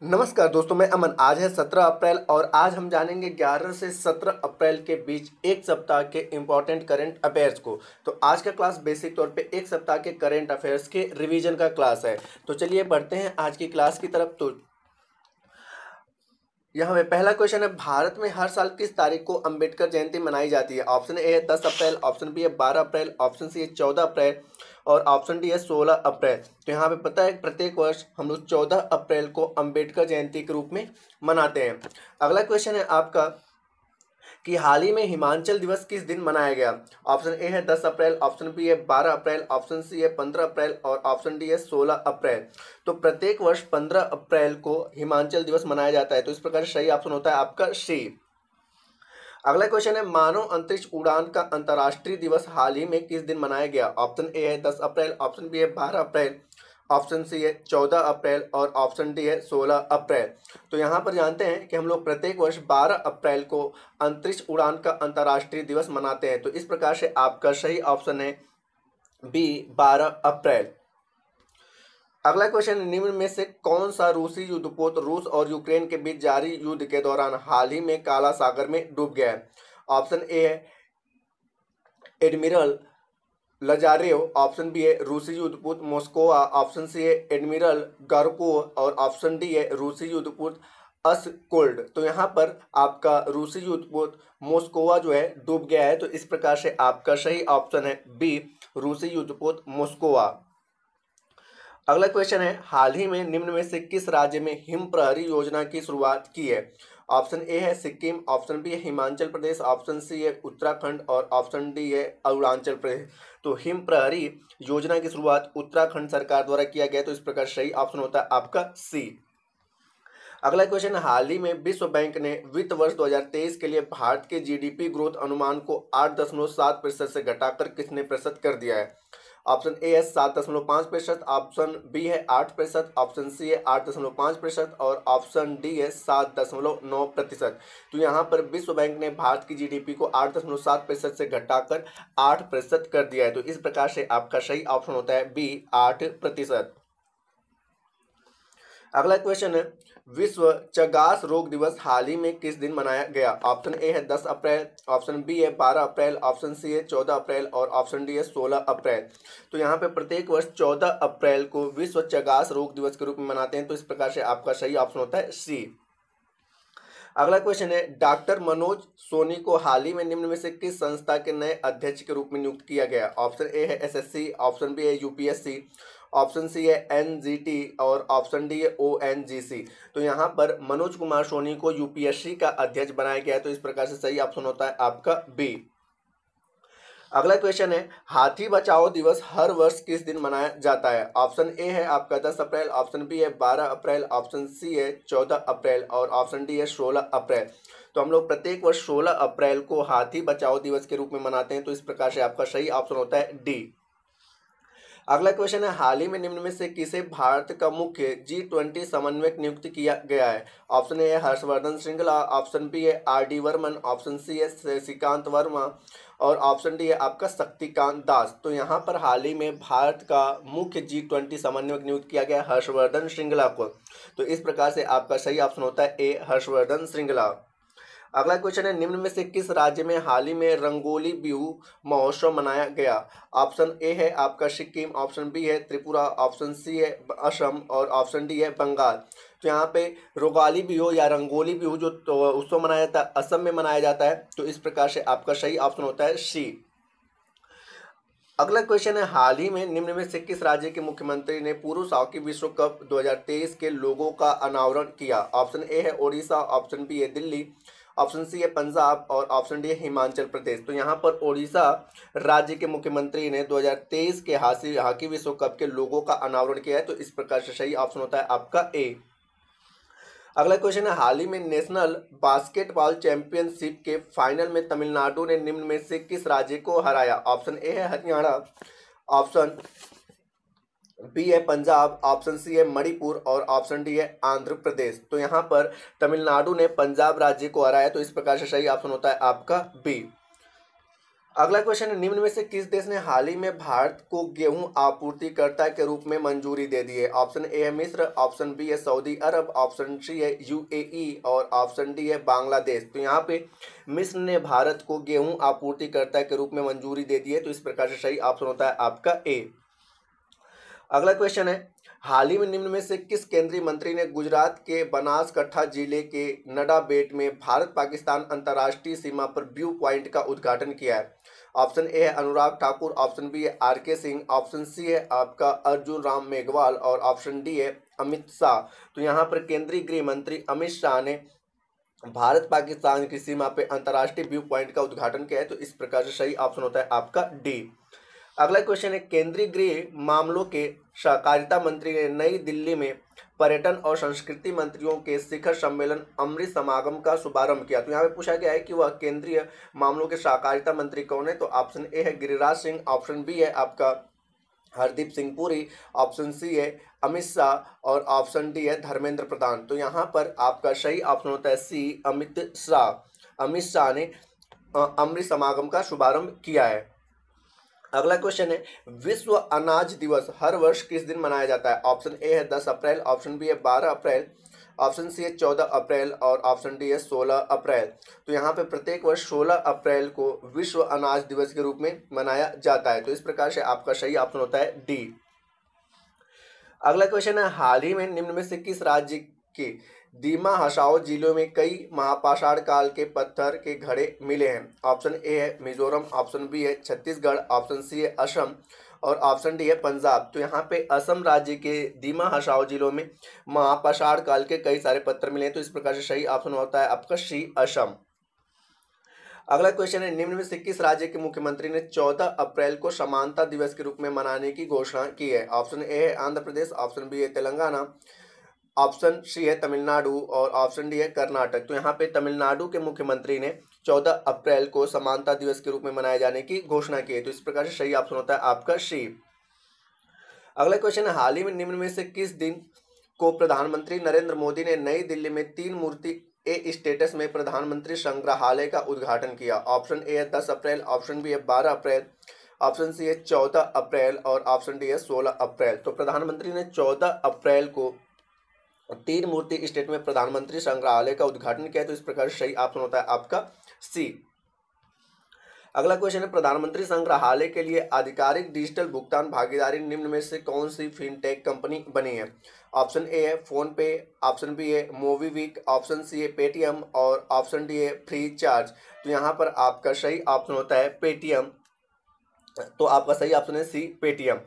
नमस्कार दोस्तों, मैं अमन। आज है 17 अप्रैल और आज हम जानेंगे 11 से 17 अप्रैल के बीच एक सप्ताह के इम्पॉर्टेंट करंट अफेयर्स को। तो आज का क्लास बेसिक तौर पे एक सप्ताह के करंट अफेयर्स के रिवीजन का क्लास है। तो चलिए बढ़ते हैं आज की क्लास की तरफ। तो यहाँ पे पहला क्वेश्चन है, भारत में हर साल किस तारीख को अंबेडकर जयंती मनाई जाती है? ऑप्शन ए है 10 अप्रैल, ऑप्शन बी है 12 अप्रैल, ऑप्शन सी है 14 अप्रैल और ऑप्शन डी है 16 अप्रैल। तो यहाँ पे पता है प्रत्येक वर्ष हम लोग 14 अप्रैल को अंबेडकर जयंती के रूप में मनाते हैं। अगला क्वेश्चन है आपका कि हाल ही में हिमाचल दिवस किस दिन मनाया गया? ऑप्शन ए है 10 अप्रैल, ऑप्शन बी है 12 अप्रैल, ऑप्शन सी है 15 अप्रैल और ऑप्शन डी है 16 अप्रैल। तो प्रत्येक वर्ष 15 अप्रैल को हिमाचल दिवस मनाया जाता है। तो इस प्रकार सही ऑप्शन होता है आपका सी। अगला क्वेश्चन है, मानव अंतरिक्ष उड़ान का अंतर्राष्ट्रीय दिवस हाल ही में किस दिन मनाया गया? ऑप्शन ए है 10 अप्रैल, ऑप्शन बी है 12 अप्रैल, ऑप्शन सी है 14 अप्रैल और ऑप्शन डी है 16 अप्रैल। तो यहाँ पर जानते हैं कि हम लोग प्रत्येक वर्ष 12 अप्रैल को अंतरिक्ष उड़ान का अंतर्राष्ट्रीय दिवस मनाते हैं। तो इस प्रकार से आपका सही ऑप्शन है बी, 12 अप्रैल। अगला क्वेश्चन, निम्न में से कौन सा रूसी युद्धपोत रूस और यूक्रेन के बीच जारी युद्ध के दौरान हाल ही में काला सागर में डूब गया है? ऑप्शन ए है एडमिरल लजारेव, ऑप्शन बी है रूसी युद्धपोत मोस्कोवा, ऑप्शन सी है एडमिरल गारकोव और ऑप्शन डी है रूसी युद्धपोत अस्कोल्ड। तो यहाँ पर आपका रूसी युद्धपोत मोस्कोवा जो है डूब गया है। तो इस प्रकार से आपका सही ऑप्शन है बी, रूसी युद्धपोत मोस्कोवा। अगला क्वेश्चन है, हाल ही में निम्न में से किस राज्य में हिम प्रहरी योजना की शुरुआत की है? ऑप्शन ए है सिक्किम, ऑप्शन बी है हिमाचल प्रदेश, ऑप्शन सी है उत्तराखंड और ऑप्शन डी है अरुणाचल प्रदेश। तो हिम प्रहरी योजना की शुरुआत उत्तराखंड सरकार द्वारा किया गया। तो इस प्रकार सही ऑप्शन होता है आपका सी। अगला क्वेश्चन, हाल ही में विश्व बैंक ने वित्त वर्ष 2023 के लिए भारत के जीडीपी ग्रोथ अनुमान को 8.7% से घटाकर कितने प्रतिशत कर दिया है? ऑप्शन ए है 7.5%, ऑप्शन बी है 8%, ऑप्शन सी है 8.5% और ऑप्शन डी है 7.9%। तो यहाँ पर विश्व बैंक ने भारत की जीडीपी को 8.7% से घटाकर 8% कर दिया है। तो इस प्रकार से आपका सही ऑप्शन होता है बी, 8%। अगला क्वेश्चन है, विश्व चगास रोग दिवस हाल ही में किस दिन मनाया गया? ऑप्शन ए है 10 अप्रैल, ऑप्शन बी है 12 अप्रैल, ऑप्शन सी है 14 अप्रैल और ऑप्शन डी है 16 अप्रैल। तो यहाँ पे प्रत्येक वर्ष 14 अप्रैल को विश्व चगास रोग दिवस के रूप में मनाते हैं। तो इस प्रकार से आपका सही ऑप्शन होता है सी। अगला क्वेश्चन है, डॉक्टर मनोज सोनी को हाल ही में निम्न में से किस संस्था के नए अध्यक्ष के रूप में नियुक्त किया गया? ऑप्शन ए है एसएससी, ऑप्शन बी है यूपीएससी, ऑप्शन सी है एनजीटी और ऑप्शन डी है ओएनजीसी। तो यहाँ पर मनोज कुमार सोनी को यूपीएससी का अध्यक्ष बनाया गया है। तो इस प्रकार से सही ऑप्शन होता है आपका बी। अगला क्वेश्चन है, हाथी बचाओ दिवस हर वर्ष किस दिन मनाया जाता है? ऑप्शन ए है आपका 10 अप्रैल, ऑप्शन बी है 12 अप्रैल, ऑप्शन सी है 14 अप्रैल और ऑप्शन डी है 16 अप्रैल। तो हम लोग प्रत्येक वर्ष 16 अप्रैल को हाथी बचाओ दिवस के रूप में मनाते हैं। तो इस प्रकार से आपका सही ऑप्शन होता है डी। अगला क्वेश्चन है, हाल ही में निम्न में से किसे भारत का मुख्य G20 समन्वयक नियुक्त किया गया है? ऑप्शन ए है हर्षवर्धन श्रृंगला, ऑप्शन बी है आर.डी. बर्मन, ऑप्शन सी है शशिकांत वर्मा और ऑप्शन डी है आपका शक्तिकांत दास। तो यहाँ पर हाल ही में भारत का मुख्य G20 समन्वयक नियुक्त किया गया हर्षवर्धन श्रृंगला को। तो इस प्रकार से आपका सही ऑप्शन होता है ए, हर्षवर्धन श्रृंगला। अगला क्वेश्चन है, निम्न में से किस राज्य में हाल ही में रंगोली बिहू महोत्सव मनाया गया? ऑप्शन ए है आपका सिक्किम, ऑप्शन बी है त्रिपुरा, ऑप्शन सी है असम और ऑप्शन डी है बंगाल। तो यहाँ पे रोगाली बिहू या रंगोली बिहू जो उत्सव मनाया जाता है असम में मनाया जाता है। तो इस प्रकार से आपका सही ऑप्शन होता है सी। अगला क्वेश्चन है, हाल ही में निम्न में से किस राज्य के मुख्यमंत्री ने पुरुष हॉकी विश्व कप 2023 के लोगो का अनावरण किया? ऑप्शन ए है ओडिशा, ऑप्शन बी है दिल्ली, ऑप्शन सी है पंजाब और ऑप्शन डी है हिमाचल प्रदेश। तो यहाँ पर ओडिशा राज्य के मुख्यमंत्री ने 2023 के हॉकी विश्व कप के लोगो का अनावरण किया है। तो इस प्रकार से सही ऑप्शन होता है आपका ए। अगला क्वेश्चन है, हाल ही में नेशनल बास्केटबॉल चैंपियनशिप के फाइनल में तमिलनाडु ने निम्न में से किस राज्य को हराया? ऑप्शन ए है हरियाणा, ऑप्शन बी है पंजाब, ऑप्शन सी है मणिपुर और ऑप्शन डी है आंध्र प्रदेश। तो यहाँ पर तमिलनाडु ने पंजाब राज्य को हराया। तो इस प्रकार से सही ऑप्शन होता है आपका बी। अगला क्वेश्चन है, निम्न में से किस देश ने हाल ही में भारत को गेहूं आपूर्तिकर्ता के रूप में मंजूरी दे दी है? ऑप्शन ए है मिस्र, ऑप्शन बी है सऊदी अरब, ऑप्शन सी है यूएई और ऑप्शन डी है बांग्लादेश। तो यहाँ पे मिस्र ने भारत को गेहूं आपूर्तिकर्ता के रूप में मंजूरी दे दी है, तो इस प्रकार से सही ऑप्शन होता है आपका ए। अगला क्वेश्चन है, हाल ही में निम्न में से किस केंद्रीय मंत्री ने गुजरात के बनासकांठा जिले के नडाबेट में भारत पाकिस्तान अंतर्राष्ट्रीय सीमा पर व्यू पॉइंट का उद्घाटन किया है? ऑप्शन ए है अनुराग ठाकुर, ऑप्शन बी है आर.के. सिंह, ऑप्शन सी है आपका अर्जुन राम मेघवाल और ऑप्शन डी है अमित शाह। तो यहाँ पर केंद्रीय गृह मंत्री अमित शाह ने भारत पाकिस्तान की सीमा पे अंतर्राष्ट्रीय व्यू पॉइंट का उद्घाटन किया है, तो इस प्रकार से सही ऑप्शन होता है आपका डी। अगला क्वेश्चन है, केंद्रीय गृह मामलों के सहकारिता मंत्री ने नई दिल्ली में पर्यटन और संस्कृति मंत्रियों के शिखर सम्मेलन अमृत समागम का शुभारंभ किया। तो यहाँ पे पूछा गया है कि वह केंद्रीय मामलों के सहकारिता मंत्री कौन है? तो ऑप्शन ए है गिरिराज सिंह, ऑप्शन बी है आपका हरदीप सिंह पुरी, ऑप्शन सी है अमित शाह और ऑप्शन डी है धर्मेंद्र प्रधान। तो यहाँ पर आपका सही ऑप्शन होता है सी अमित शाह। अमित शाह ने अमृत समागम का शुभारंभ किया है। अगला क्वेश्चन है, विश्व अनाज दिवस हर वर्ष किस दिन मनाया जाता है? ऑप्शन ए है 10 अप्रैल, ऑप्शन बी है 12 अप्रैल, ऑप्शन सी है 14 अप्रैल और ऑप्शन डी है 16 अप्रैल। तो यहाँ पे प्रत्येक वर्ष 16 अप्रैल को विश्व अनाज दिवस के रूप में मनाया जाता है, तो इस प्रकार से आपका सही ऑप्शन होता है डी। अगला क्वेश्चन है, हाल ही में निम्न में से किस राज्य के दीमा हसाओ जिलों में कई महापाषाण काल के पत्थर के घड़े मिले हैं? ऑप्शन ए है मिजोरम, ऑप्शन बी है छत्तीसगढ़, ऑप्शन सी है असम और ऑप्शन डी है पंजाब। तो यहाँ पे असम राज्य के दीमा हसाओ जिलों में महापाषाण काल के कई सारे पत्थर मिले हैं, तो इस प्रकार से सही ऑप्शन होता है आपका सी असम। अगला क्वेश्चन है, निम्न में से किस राज्य के मुख्यमंत्री ने 14 अप्रैल को समानता दिवस के रूप में मनाने की घोषणा की है? ऑप्शन ए है आंध्र प्रदेश, ऑप्शन बी है तेलंगाना, ऑप्शन सी है तमिलनाडु और ऑप्शन डी है कर्नाटक। तो यहाँ पे तमिलनाडु के मुख्यमंत्री ने 14 अप्रैल को समानता दिवस के रूप में मनाए जाने की घोषणा की है, तो इस प्रकार से सही ऑप्शन होता है आपका सी। अगला क्वेश्चन है, हाल ही में निम्न में से किस दिन को प्रधानमंत्री नरेंद्र मोदी ने नई दिल्ली में 3 मूर्ति ए स्टेटस में प्रधानमंत्री संग्रहालय का उद्घाटन किया? ऑप्शन ए है 10 अप्रैल, ऑप्शन बी है 12 अप्रैल, ऑप्शन सी है 14 अप्रैल और ऑप्शन डी है 16 अप्रैल। तो प्रधानमंत्री ने 14 अप्रैल को 3 मूर्ति स्टेट में प्रधानमंत्री संग्रहालय का उद्घाटन किया, तो इस प्रकार सही ऑप्शन होता है आपका सी। अगला क्वेश्चन है, प्रधानमंत्री संग्रहालय के लिए आधिकारिक डिजिटल भुगतान भागीदारी निम्न में से कौन सी फिनटेक कंपनी बनी है? ऑप्शन ए है फोन पे, ऑप्शन बी है मोबीक्विक, ऑप्शन सी है पेटीएम और ऑप्शन डी है फ्री चार्ज। तो यहाँ पर आपका सही ऑप्शन होता है पेटीएम, तो आपका सही ऑप्शन है सी पेटीएम।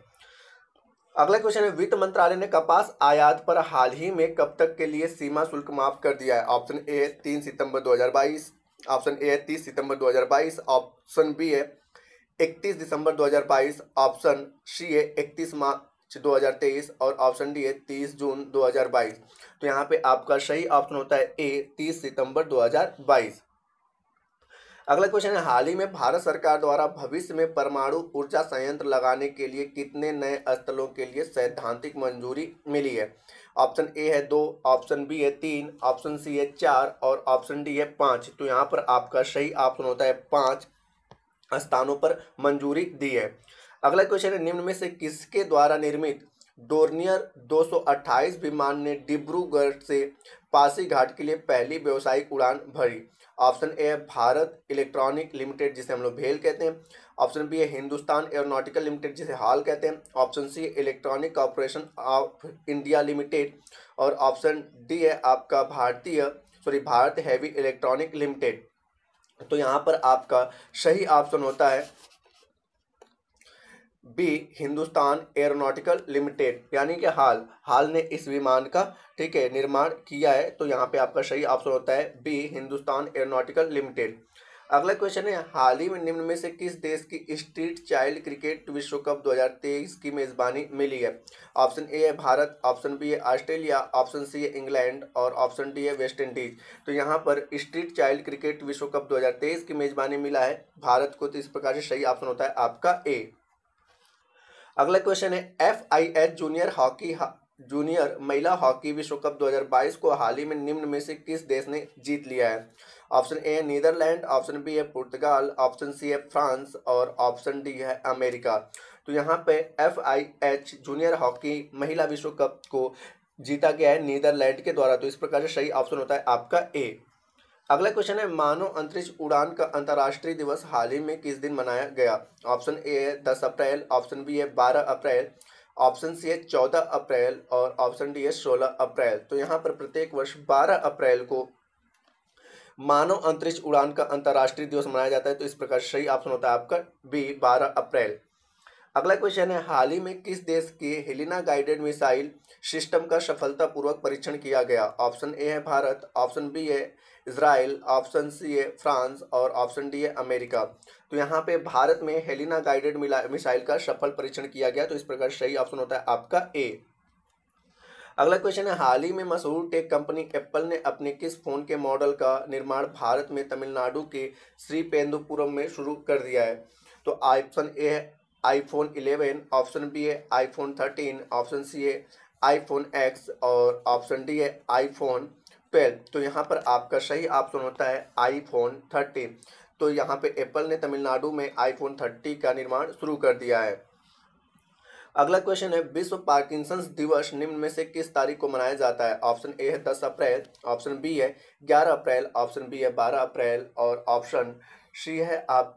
अगला क्वेश्चन है, वित्त मंत्रालय ने कपास आयात पर हाल ही में कब तक के लिए सीमा शुल्क माफ कर दिया है? ऑप्शन ए है 3 सितंबर 2022, ऑप्शन ए है 30 सितंबर 2022, ऑप्शन बी है 31 दिसंबर 2022, ऑप्शन सी है 31 मार्च 2023 और ऑप्शन डी है 30 जून 2022। तो यहाँ पे आपका सही ऑप्शन होता है ए 30 सितंबर 2022। अगला क्वेश्चन है, हाल ही में भारत सरकार द्वारा भविष्य में परमाणु ऊर्जा संयंत्र लगाने के लिए कितने नए स्थलों के लिए सैद्धांतिक मंजूरी मिली है? ऑप्शन ए है 2, ऑप्शन बी है 3, ऑप्शन सी है 4 और ऑप्शन डी है 5। तो यहाँ पर आपका सही ऑप्शन होता है 5 स्थानों पर मंजूरी दी है। अगला क्वेश्चन है, निम्न में से किसके द्वारा निर्मित डोर्नियर 228 विमान ने डिब्रूगढ़ से पासीघाट के लिए पहली व्यावसायिक उड़ान भरी? ऑप्शन ए है भारत इलेक्ट्रॉनिक लिमिटेड, जिसे हम लोग भेल कहते हैं, ऑप्शन बी है हिंदुस्तान एरोनॉटिकल लिमिटेड, जिसे हाल कहते हैं, option C Electronic Corporation of India Limited और ऑप्शन डी है आपका भारत हैवी इलेक्ट्रॉनिक लिमिटेड। तो यहाँ पर आपका सही ऑप्शन होता है बी हिंदुस्तान एरोनॉटिकल लिमिटेड, यानी कि हाल ने इस विमान का ठीक है निर्माण किया है, तो यहाँ पे आपका सही ऑप्शन होता है बी हिंदुस्तान एरोनॉटिकल लिमिटेड। अगला क्वेश्चन है, हाल ही में निम्न में से किस देश की स्ट्रीट चाइल्ड क्रिकेट विश्व कप 2023 की मेजबानी मिली है? ऑप्शन ए है भारत, ऑप्शन बी है ऑस्ट्रेलिया, ऑप्शन सी है इंग्लैंड और ऑप्शन डी है वेस्ट इंडीज। तो यहाँ पर स्ट्रीट चाइल्ड क्रिकेट विश्व कप 2023 की मेजबानी मिला है भारत को, तो इस प्रकार से सही ऑप्शन होता है आपका ए। अगला क्वेश्चन है, FIH जूनियर हॉकी जूनियर महिला हॉकी विश्व कप 2022 को हाल ही में निम्न में से किस देश ने जीत लिया है? ऑप्शन ए है नीदरलैंड, ऑप्शन बी है पुर्तगाल, ऑप्शन सी है फ्रांस और ऑप्शन डी है अमेरिका। तो यहाँ पे FIH जूनियर हॉकी महिला विश्व कप को जीता गया है नीदरलैंड के द्वारा। तो इस प्रकार से सही ऑप्शन होता है आपका ए। अगला क्वेश्चन है मानव अंतरिक्ष उड़ान का अंतर्राष्ट्रीय दिवस हाल ही में किस दिन मनाया गया? ऑप्शन ए है 10 अप्रैल, ऑप्शन बी है 12 अप्रैल, ऑप्शन सी है 14 अप्रैल और ऑप्शन डी है 16 अप्रैल। तो यहाँ पर प्रत्येक वर्ष 12 अप्रैल को मानव अंतरिक्ष उड़ान का अंतर्राष्ट्रीय दिवस मनाया जाता है। तो इस प्रकार सही ऑप्शन होता है आपका बी 12 अप्रैल। अगला क्वेश्चन है हाल ही में किस देश के हेलिना गाइडेड मिसाइल सिस्टम का सफलतापूर्वक परीक्षण किया गया? ऑप्शन ए है भारत, ऑप्शन बी है इजराइल, ऑप्शन सी है फ्रांस और ऑप्शन डी है अमेरिका। तो यहाँ पे भारत में हेलिना गाइडेड मिसाइल का सफल परीक्षण किया गया। तो इस प्रकार सही ऑप्शन होता है आपका ए। अगला क्वेश्चन है हाल ही में मशहूर टेक कंपनी एप्पल ने अपने किस फोन के मॉडल का निर्माण भारत में तमिलनाडु के श्रीपेंदुपुरम में शुरू कर दिया है? तो ऑप्शन ए है iPhone 11, ऑप्शन बी है iPhone 13, ऑप्शन सी है iPhone X और ऑप्शन डी है iPhone 12। तो यहाँ पर आपका सही ऑप्शन होता है iPhone 13। तो यहाँ पे एप्पल ने तमिलनाडु में iPhone 30 का निर्माण शुरू कर दिया है। अगला क्वेश्चन है विश्व पार्किंसंस दिवस निम्न में से किस तारीख को मनाया जाता है? ऑप्शन ए है 10 अप्रैल, ऑप्शन बी है 11 अप्रैल, ऑप्शन बी है 12 अप्रैल और ऑप्शन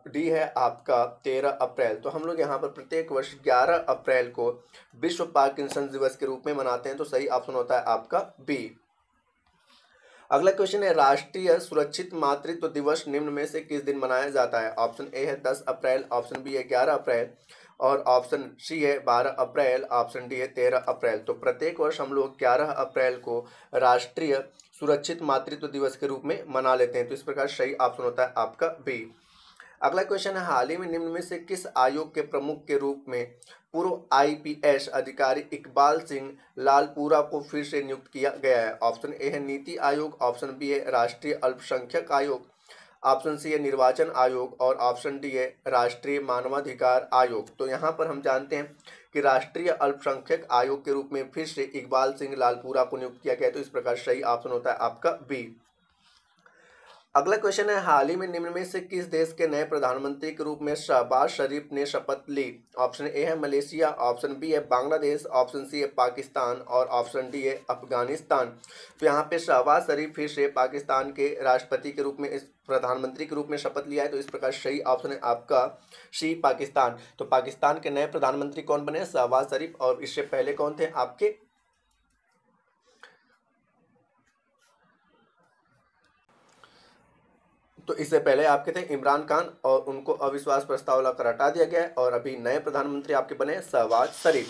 डी है आपका 13 अप्रैल। तो हम लोग यहाँ पर प्रत्येक वर्ष 11 अप्रैल को विश्व पार्किंसंस दिवस के रूप में मनाते हैं। तो सही ऑप्शन होता है आपका बी। अगला क्वेश्चन है राष्ट्रीय सुरक्षित मातृत्व दिवस निम्न में से किस दिन मनाया जाता है? ऑप्शन ए है 10 अप्रैल, ऑप्शन बी है 11 अप्रैल और ऑप्शन सी है 12 अप्रैल, ऑप्शन डी है 13 अप्रैल। तो प्रत्येक वर्ष हम लोग 11 अप्रैल को राष्ट्रीय सुरक्षित मातृत्व दिवस के रूप में मना लेते हैं। तो इस प्रकार सही ऑप्शन होता है आपका बी। अगला क्वेश्चन है हाल ही में निम्न में से किस आयोग के प्रमुख के रूप में पूर्व IPS अधिकारी इकबाल सिंह लालपुरा को फिर से नियुक्त किया गया है? ऑप्शन ए है नीति आयोग, ऑप्शन बी है राष्ट्रीय अल्पसंख्यक आयोग, ऑप्शन सी है निर्वाचन आयोग और ऑप्शन डी है राष्ट्रीय मानवाधिकार आयोग। तो यहाँ पर हम जानते हैं कि राष्ट्रीय अल्पसंख्यक आयोग के रूप में फिर से इकबाल सिंह लालपुरा को नियुक्त किया गया। तो इस प्रकार सही ऑप्शन होता है आपका बी। अगला क्वेश्चन है हाल ही में निम्न में से किस देश के नए प्रधानमंत्री के रूप में शहबाज शरीफ ने शपथ ली? ऑप्शन ए है मलेशिया, ऑप्शन बी है बांग्लादेश, ऑप्शन सी है पाकिस्तान और ऑप्शन डी है अफगानिस्तान। तो यहाँ पे शहबाज शरीफ फिर से पाकिस्तान के राष्ट्रपति के रूप में इस प्रधानमंत्री के रूप में शपथ लिया है। तो इस प्रकार सही ऑप्शन है आपका सी पाकिस्तान। तो पाकिस्तान के नए प्रधानमंत्री कौन बने? शहबाज शरीफ। और इससे पहले कौन थे आपके? तो इससे पहले आपके थे इमरान खान और उनको अविश्वास प्रस्ताव लाकर हटा दिया गया और अभी नए प्रधानमंत्री आपके बने शहबाज शरीफ।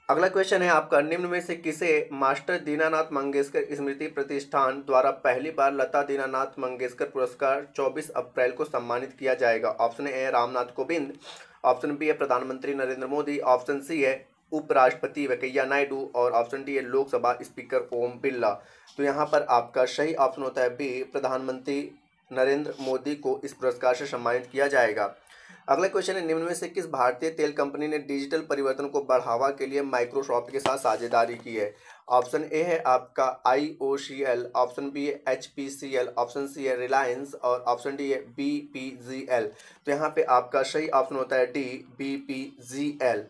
अगला क्वेश्चन है आपका निम्न में से किसे मास्टर दीनानाथ मंगेशकर स्मृति प्रतिष्ठान द्वारा पहली बार लता दीनानाथ मंगेशकर पुरस्कार 24 अप्रैल को सम्मानित किया जाएगा? ऑप्शन ए है रामनाथ कोविंद, ऑप्शन बी है प्रधानमंत्री नरेंद्र मोदी, ऑप्शन सी है उपराष्ट्रपति वेंकैया नायडू और ऑप्शन डी है लोकसभा स्पीकर ओम बिरला। तो यहाँ पर आपका सही ऑप्शन होता है बी, प्रधानमंत्री नरेंद्र मोदी को इस पुरस्कार से सम्मानित किया जाएगा। अगला क्वेश्चन है निम्न में से किस भारतीय तेल कंपनी ने डिजिटल परिवर्तन को बढ़ावा के लिए माइक्रोसॉफ्ट के साथ साझेदारी की है? ऑप्शन ए है आपका IOCL, ऑप्शन बी है HPCL, ऑप्शन सी है रिलायंस और ऑप्शन डी है BPGL। तो यहाँ पे आपका सही ऑप्शन होता है डी, BPGL।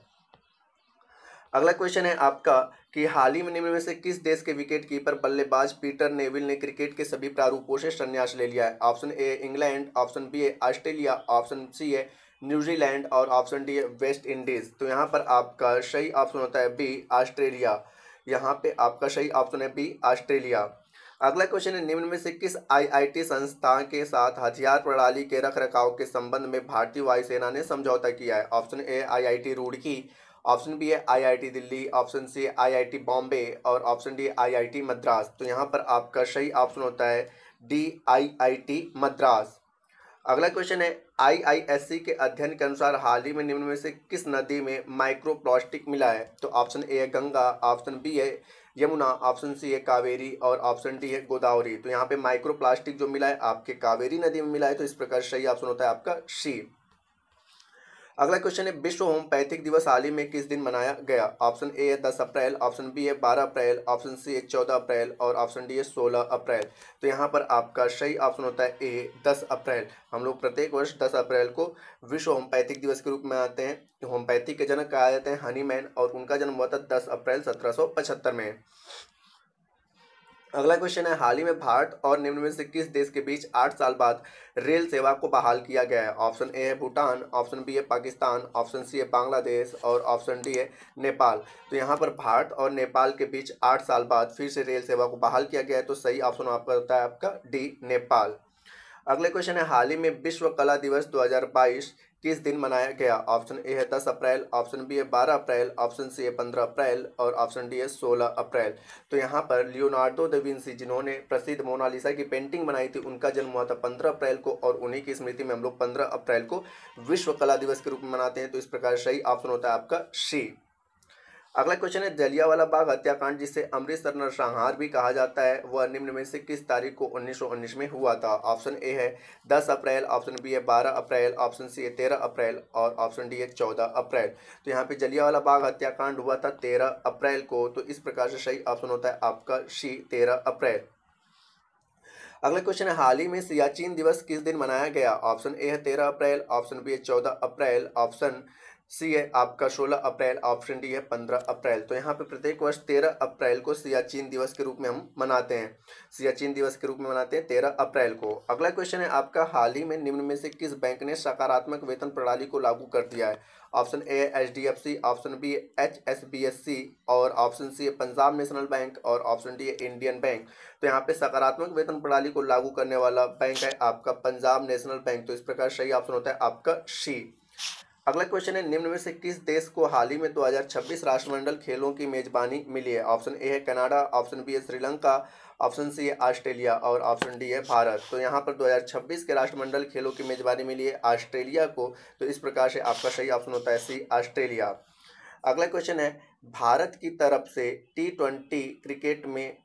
अगला क्वेश्चन है आपका कि हाल ही में निम्न में से किस देश के विकेट कीपर बल्लेबाज पीटर नेविल ने क्रिकेट के सभी प्रारूपों से संन्यास ले लिया है? Option A England, option B है ऑस्ट्रेलिया, ऑप्शन सी है न्यूजीलैंड और ऑप्शन डी है वेस्ट इंडीज। तो यहाँ पर आपका सही ऑप्शन होता है बी, ऑस्ट्रेलिया। यहाँ पे आपका सही ऑप्शन है बी, ऑस्ट्रेलिया। अगला क्वेश्चन है निम्न में से किस IIT संस्था के साथ हथियार प्रणाली के रखरखाव के संबंध में भारतीय वायुसेना ने समझौता किया है? Option A IIT Roorkee, option B है IIT दिल्ली, ऑप्शन सी है IIT बॉम्बे और ऑप्शन डी IIT मद्रास। तो यहाँ पर आपका सही ऑप्शन होता है डी, IIT मद्रास। अगला क्वेश्चन है IISc के अध्ययन के अनुसार हाल ही में निम्न में से किस नदी में माइक्रोप्लास्टिक मिला है? तो ऑप्शन ए है गंगा, ऑप्शन बी है यमुना, ऑप्शन सी है कावेरी और ऑप्शन डी है गोदावरी। तो यहाँ पे माइक्रोप्लास्टिक जो मिला है आपके कावेरी नदी में मिला है। तो इस प्रकार सही ऑप्शन होता है आपका सी। अगला क्वेश्चन है विश्व होम्योपैथिक दिवस हाल ही में किस दिन मनाया गया? ऑप्शन ए है 10 अप्रैल, ऑप्शन बी है 12 अप्रैल, ऑप्शन सी है 14 अप्रैल और ऑप्शन डी है 16 अप्रैल। तो यहाँ पर आपका सही ऑप्शन होता है ए 10 अप्रैल। हम लोग प्रत्येक वर्ष 10 अप्रैल को विश्व होम्योपैथिक दिवस के रूप में आते हैं। होम्योपैथी के जनक कहा जाते हैं हनीमैन और उनका जन्म हुआ था 10 अप्रैल 1775 में। अगला क्वेश्चन है हाल ही में भारत और निम्न में से किस देश के बीच 8 साल बाद रेल सेवा को बहाल किया गया है? ऑप्शन ए है भूटान, ऑप्शन बी है पाकिस्तान, ऑप्शन सी है बांग्लादेश और ऑप्शन डी है नेपाल। तो यहाँ पर भारत और नेपाल के बीच 8 साल बाद फिर से रेल सेवा को बहाल किया गया है। तो सही ऑप्शन आपका होता है आपका डी नेपाल। अगले क्वेश्चन है हाल ही में विश्व कला दिवस 2022 किस दिन मनाया गया? ऑप्शन ए है 10 अप्रैल, ऑप्शन बी है 12 अप्रैल, ऑप्शन सी है 15 अप्रैल और ऑप्शन डी है 16 अप्रैल। तो यहाँ पर लियोनार्डो दा विंसी जिन्होंने प्रसिद्ध मोनालिसा की पेंटिंग बनाई थी उनका जन्म हुआ था 15 अप्रैल को और उन्हीं की स्मृति में हम लोग 15 अप्रैल को विश्व कला दिवस के रूप में मनाते हैं। तो इस प्रकार सही ऑप्शन होता है आपका सी। अगला क्वेश्चन है जलियांवाला बाग हत्याकांड जिसे अमृतसर नरसंहार भी कहा जाता है वह निम्न में से किस तारीख को 1919 में हुआ था? ऑप्शन ए है 10 अप्रैल, ऑप्शन बी है 12 अप्रैल, ऑप्शन सी है 13 अप्रैल और ऑप्शन डी है 14 अप्रैल। तो यहाँ पे जलियांवाला बाग हत्याकांड हुआ था 13 अप्रैल को। तो इस प्रकार से सही ऑप्शन होता है आपका सी 13 अप्रैल। अगला क्वेश्चन है हाल ही में सियाचिन दिवस किस दिन मनाया गया? ऑप्शन ए है 13 अप्रैल, ऑप्शन बी है 14 अप्रैल, ऑप्शन सी है आपका 16 अप्रैल, ऑप्शन डी है 15 अप्रैल। तो यहाँ पे प्रत्येक वर्ष 13 अप्रैल को सियाचिन दिवस के रूप में हम मनाते हैं। सियाचिन दिवस के रूप में मनाते हैं 13 अप्रैल को। अगला क्वेश्चन है आपका हाल ही में निम्न में से किस बैंक ने सकारात्मक वेतन प्रणाली को लागू कर दिया है? ऑप्शन ए है HDFC, ऑप्शन बी है HSBC और ऑप्शन सी है पंजाब नेशनल बैंक और ऑप्शन डी है इंडियन बैंक। तो यहाँ पे सकारात्मक वेतन प्रणाली को लागू करने वाला बैंक है आपका पंजाब नेशनल बैंक। तो इस प्रकार सही ऑप्शन होता है आपका सी। अगला क्वेश्चन है निम्न में से किस देश को हाल ही में 2026 राष्ट्रमंडल खेलों की मेजबानी मिली है? ऑप्शन ए है कनाडा, ऑप्शन बी है श्रीलंका, ऑप्शन सी है ऑस्ट्रेलिया और ऑप्शन डी है भारत। तो यहाँ पर 2026 के राष्ट्रमंडल खेलों की मेजबानी मिली है ऑस्ट्रेलिया को। तो इस प्रकार से आपका सही ऑप्शन होता है सी ऑस्ट्रेलिया। अगला क्वेश्चन है भारत की तरफ से T20 क्रिकेट में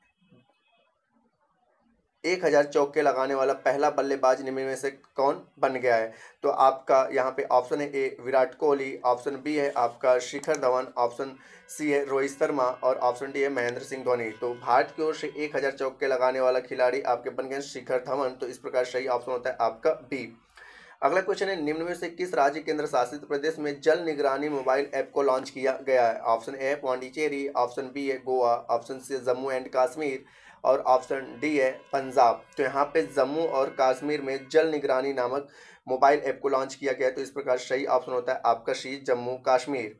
1000 चौके लगाने वाला पहला बल्लेबाज निम्न में से कौन बन गया है? तो आपका यहाँ पे ऑप्शन है ए विराट कोहली, ऑप्शन बी है आपका शिखर धवन, ऑप्शन सी है रोहित शर्मा और ऑप्शन डी है महेंद्र सिंह धोनी। तो भारत की ओर से 1000 चौके लगाने वाला खिलाड़ी आपके बन गए शिखर धवन। तो इस प्रकार सही ऑप्शन होता है आपका बी। अगला क्वेश्चन है निम्न में से किस राज्य केंद्र शासित प्रदेश में जल निगरानी मोबाइल ऐप को लॉन्च किया गया है? Option A Pondicherry, option B है Goa, option C Jammu and Kashmir और ऑप्शन डी है पंजाब। तो यहाँ पे जम्मू और कश्मीर में जल निगरानी नामक मोबाइल ऐप को लॉन्च किया गया है। तो इस प्रकार सही ऑप्शन होता है आपका सी जम्मू कश्मीर।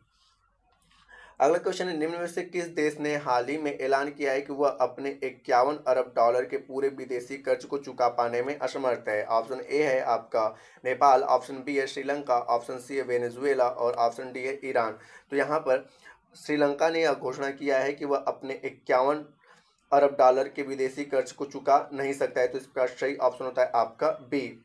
अगला क्वेश्चन है निम्न में से किस देश ने हाल ही में ऐलान किया है कि वह अपने 51 अरब डॉलर के पूरे विदेशी कर्ज को चुका पाने में असमर्थ है? ऑप्शन ए है आपका नेपाल, ऑप्शन बी है श्रीलंका, ऑप्शन सी है वेनेजुएला और ऑप्शन डी है ईरान। तो यहाँ पर श्रीलंका ने यह घोषणा किया है कि वह अपने 51 अरब डॉलर के विदेशी कर्ज को चुका नहीं सकता है। तो इसका सही ऑप्शन होता है आपका बी।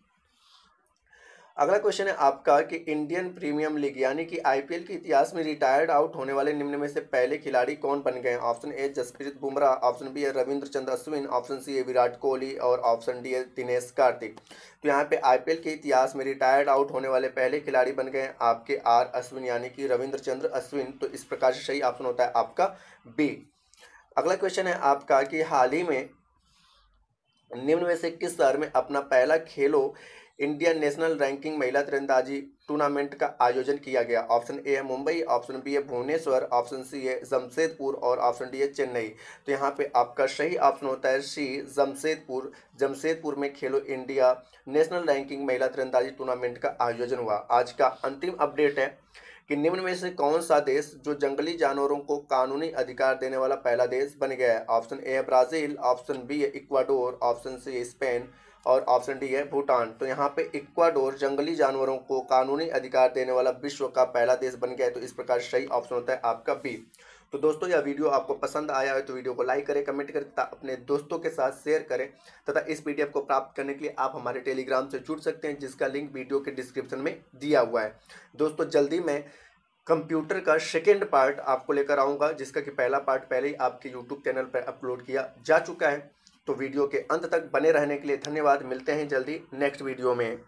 अगला क्वेश्चन है आपका कि इंडियन प्रीमियम लीग यानी कि IPL के इतिहास में रिटायर्ड आउट होने वाले निम्न में से पहले खिलाड़ी कौन बन गए? Option A Jasprit Bumrah, option B है रविंद्र चंद्र अश्विन, ऑप्शन सी है विराट कोहली और ऑप्शन डी है दिनेश कार्तिक। तो यहाँ पे IPL के इतिहास में रिटायर्ड आउट होने वाले पहले खिलाड़ी बन गए आपके R अश्विन यानी कि रविंद्र चंद्र अश्विन। तो इस प्रकार से सही ऑप्शन होता है आपका बी। अगला क्वेश्चन है आपका कि हाल ही में निम्न में से किस शहर में अपना पहला खेलो इंडियन नेशनल रैंकिंग महिला तीरंदाजी टूर्नामेंट का आयोजन किया गया? ऑप्शन ए है मुंबई, ऑप्शन बी है भुवनेश्वर, ऑप्शन सी है जमशेदपुर और ऑप्शन डी है चेन्नई। तो यहाँ पे आपका सही ऑप्शन होता है सी जमशेदपुर। जमशेदपुर में खेलो इंडिया नेशनल रैंकिंग महिला तीरंदाजी टूर्नामेंट का आयोजन हुआ। आज का अंतिम अपडेट है कि निम्न में से कौन सा देश जो जंगली जानवरों को कानूनी अधिकार देने वाला पहला देश बन गया है? ऑप्शन ए है ब्राज़ील, ऑप्शन बी है इक्वाडोर, ऑप्शन सी है स्पेन और ऑप्शन डी है भूटान। तो यहाँ पे इक्वाडोर जंगली जानवरों को कानूनी अधिकार देने वाला विश्व का पहला देश बन गया है। तो इस प्रकार सही ऑप्शन होता है आपका बी। तो दोस्तों यह वीडियो आपको पसंद आया है तो वीडियो को लाइक करें, कमेंट करें तथा अपने दोस्तों के साथ शेयर करें तथा इस PDF को प्राप्त करने के लिए आप हमारे टेलीग्राम से जुड़ सकते हैं जिसका लिंक वीडियो के डिस्क्रिप्शन में दिया हुआ है। दोस्तों जल्दी मैं कंप्यूटर का सेकेंड पार्ट आपको लेकर आऊँगा जिसका कि पहला पार्ट पहले ही आपके यूट्यूब चैनल पर अपलोड किया जा चुका है। तो वीडियो के अंत तक बने रहने के लिए धन्यवाद। मिलते हैं जल्दी नेक्स्ट वीडियो में।